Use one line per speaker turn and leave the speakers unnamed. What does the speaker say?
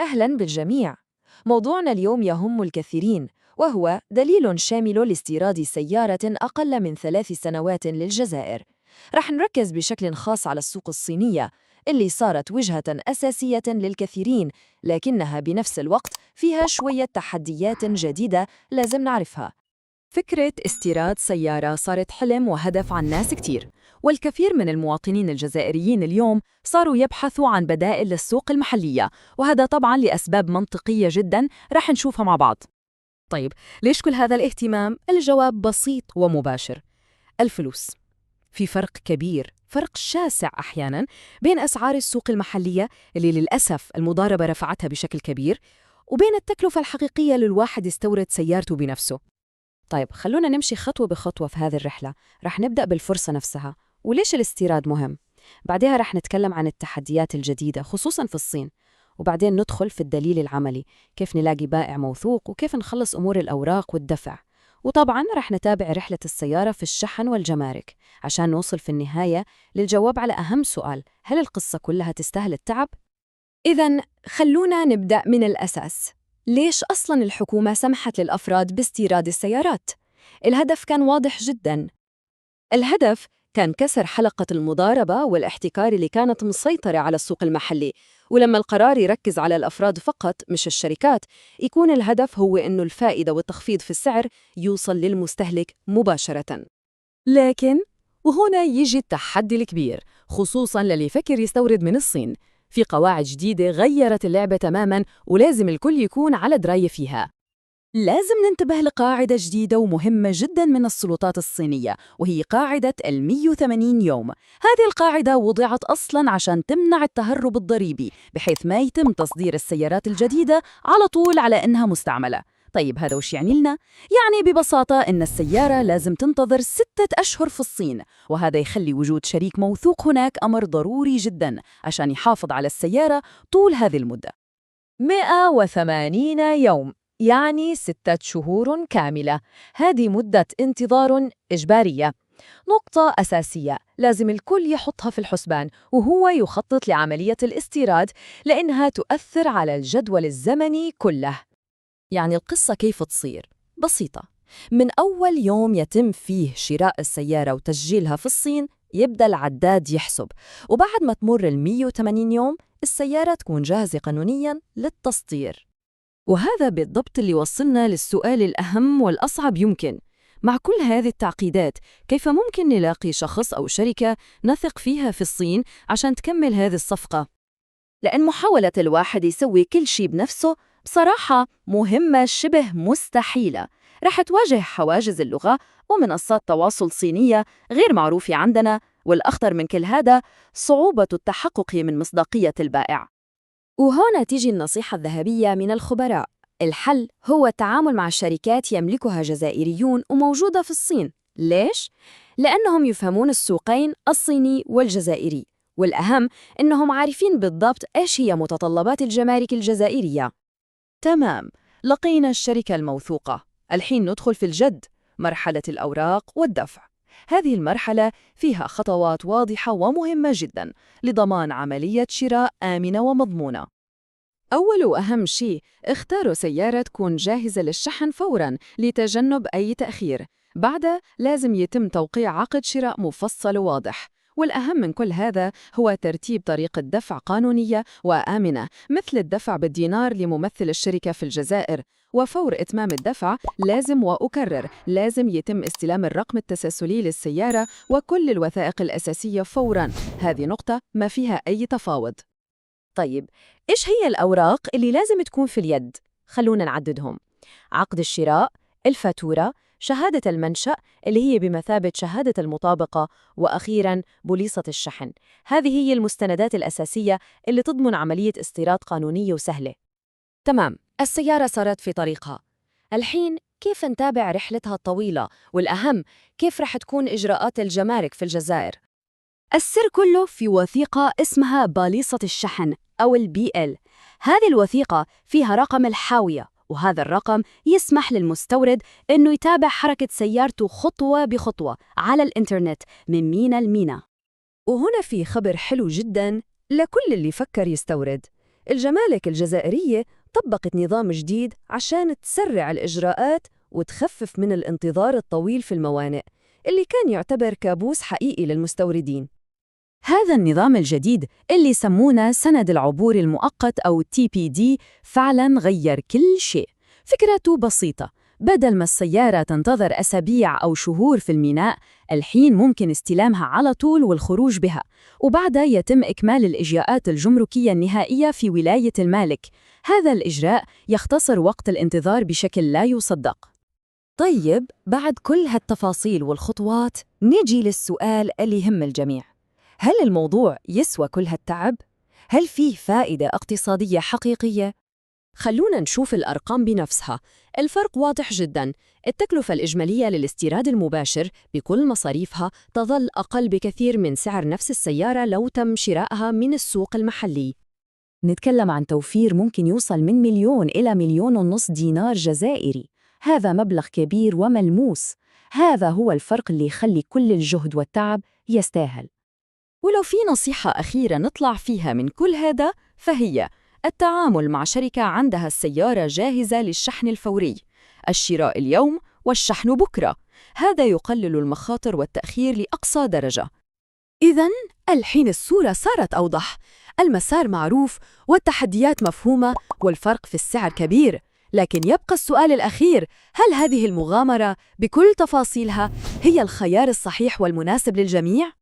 أهلاً بالجميع. موضوعنا اليوم يهم الكثيرين، وهو دليل شامل لاستيراد سيارة أقل من 3 سنوات للجزائر. رح نركز بشكل خاص على السوق الصينية اللي صارت وجهة أساسية للكثيرين، لكنها بنفس الوقت فيها شوية تحديات جديدة لازم نعرفها.
فكرة استيراد سيارة صارت حلم وهدف عن ناس كتير، والكثير من المواطنين الجزائريين اليوم صاروا يبحثوا عن بدائل للسوق المحلية، وهذا طبعاً لأسباب منطقية جداً رح نشوفها مع بعض. طيب، ليش كل هذا الاهتمام؟ الجواب بسيط ومباشر: الفلوس. في فرق كبير، فرق شاسع أحياناً، بين أسعار السوق المحلية اللي للأسف المضاربة رفعتها بشكل كبير، وبين التكلفة الحقيقية للواحد يستورد سيارته بنفسه. طيب، خلونا نمشي خطوة بخطوة في هذه الرحلة. رح نبدأ بالفرصة نفسها، وليش الاستيراد مهم. بعدها رح نتكلم عن التحديات الجديدة خصوصاً في الصين، وبعدين ندخل في الدليل العملي، كيف نلاقي بائع موثوق وكيف نخلص أمور الأوراق والدفع. وطبعاً رح نتابع رحلة السيارة في الشحن والجمارك عشان نوصل في النهاية للجواب على أهم سؤال: هل القصة كلها تستاهل التعب؟
إذن خلونا نبدأ من الأساس. ليش أصلاً الحكومة سمحت للأفراد باستيراد السيارات؟ الهدف كان واضح جداً. الهدف كان كسر حلقة المضاربة والاحتكار اللي كانت مسيطرة على السوق المحلي، ولما القرار يركز على الأفراد فقط مش الشركات، يكون الهدف هو إنه الفائدة والتخفيض في السعر يوصل للمستهلك مباشرة.
لكن وهنا يجي التحدي الكبير، خصوصاً للي يفكر يستورد من الصين. في قواعد جديدة غيرت اللعبة تماماً، ولازم الكل يكون على دراية فيها. لازم ننتبه لقاعدة جديدة ومهمة جداً من السلطات الصينية، وهي قاعدة 180 يوم. هذه القاعدة وضعت أصلاً عشان تمنع التهرب الضريبي، بحيث ما يتم تصدير السيارات الجديدة على طول على إنها مستعملة. طيب، هذا وش يعني لنا؟ يعني ببساطة إن السيارة لازم تنتظر 6 أشهر في الصين، وهذا يخلي وجود شريك موثوق هناك أمر ضروري جداً عشان يحافظ على السيارة طول هذه المدة.
180 يوم، يعني 6 شهور كاملة. هذه مدة انتظار إجبارية. نقطة أساسية لازم الكل يحطها في الحسبان، وهو يخطط لعملية الاستيراد، لأنها تؤثر على الجدول الزمني كله.
يعني القصة كيف تصير؟ بسيطة. من أول يوم يتم فيه شراء السيارة وتسجيلها في الصين، يبدأ العداد يحسب، وبعد ما تمر 180 يوم السيارة تكون جاهزة قانونياً للتصدير. وهذا بالضبط اللي وصلنا للسؤال الأهم والأصعب يمكن. مع كل هذه التعقيدات، كيف ممكن نلاقي شخص أو شركة نثق فيها في الصين عشان تكمل هذه الصفقة؟
لأن محاولة الواحد يسوي كل شيء بنفسه بصراحة مهمة شبه مستحيلة. رح تواجه حواجز اللغة ومنصات تواصل صينية غير معروفة عندنا، والأخطر من كل هذا صعوبة التحقق من مصداقية البائع. وهنا تيجي النصيحة الذهبية من الخبراء. الحل هو التعامل مع شركات يملكها جزائريون وموجودة في الصين. ليش؟ لأنهم يفهمون السوقين الصيني والجزائري، والأهم إنهم عارفين بالضبط إيش هي متطلبات الجمارك الجزائرية.
تمام، لقينا الشركة الموثوقة. الحين ندخل في الجد، مرحلة الأوراق والدفع. هذه المرحلة فيها خطوات واضحة ومهمة جداً لضمان عملية شراء آمنة ومضمونة. أول وأهم شيء، اختاروا سيارة تكون جاهزة للشحن فوراً لتجنب أي تأخير. بعدها لازم يتم توقيع عقد شراء مفصل وواضح. والأهم من كل هذا هو ترتيب طريقة دفع قانونية وآمنة، مثل الدفع بالدينار لممثل الشركة في الجزائر. وفور إتمام الدفع لازم يتم استلام الرقم التسلسلي للسيارة وكل الوثائق الأساسية فوراً. هذه نقطة ما فيها أي تفاوض.
طيب، إيش هي الأوراق اللي لازم تكون في اليد؟ خلونا نعددهم: عقد الشراء، الفاتورة، شهادة المنشأ اللي هي بمثابة شهادة المطابقة، وأخيراً بوليصة الشحن. هذه هي المستندات الأساسية اللي تضمن عملية استيراد قانونية وسهلة. تمام، السيارة صارت في طريقها. الحين كيف نتابع رحلتها الطويلة؟ والأهم، كيف رح تكون إجراءات الجمارك في الجزائر؟
السر كله في وثيقة اسمها باليصة الشحن أو الBL. هذه الوثيقة فيها رقم الحاوية، وهذا الرقم يسمح للمستورد إنه يتابع حركة سيارته خطوة بخطوة على الإنترنت من مينا لمينا.
وهنا في خبر حلو جداً لكل اللي فكر يستورد.
الجمارك الجزائرية طبقت نظام جديد عشان تسرع الإجراءات وتخفف من الانتظار الطويل في الموانئ اللي كان يعتبر كابوس حقيقي للمستوردين.
هذا النظام الجديد اللي يسمونه سند العبور المؤقت أو TPD فعلاً غير كل شيء. فكرته بسيطة، بدل ما السيارة تنتظر أسابيع أو شهور في الميناء، الحين ممكن استلامها على طول والخروج بها، وبعدها يتم إكمال الإجراءات الجمركية النهائية في ولاية المالك. هذا الإجراء يختصر وقت الانتظار بشكل لا يصدق.
طيب، بعد كل هالتفاصيل والخطوات نجي للسؤال اللي يهم الجميع: هل الموضوع يسوى كل هالتعب؟ هل فيه فائدة اقتصادية حقيقية؟ خلونا نشوف الأرقام بنفسها. الفرق واضح جداً. التكلفة الإجمالية للاستيراد المباشر بكل مصاريفها تظل أقل بكثير من سعر نفس السيارة لو تم شرائها من السوق المحلي.
نتكلم عن توفير ممكن يوصل من 1,000,000 إلى 1,500,000 دينار جزائري. هذا مبلغ كبير وملموس. هذا هو الفرق اللي يخلي كل الجهد والتعب يستاهل.
ولو في نصيحة أخيرة نطلع فيها من كل هذا، فهي التعامل مع شركة عندها السيارة جاهزة للشحن الفوري، الشراء اليوم والشحن بكرة. هذا يقلل المخاطر والتأخير لأقصى درجة.
إذن الحين الصورة صارت أوضح، المسار معروف والتحديات مفهومة والفرق في السعر كبير. لكن يبقى السؤال الأخير: هل هذه المغامرة بكل تفاصيلها هي الخيار الصحيح والمناسب للجميع؟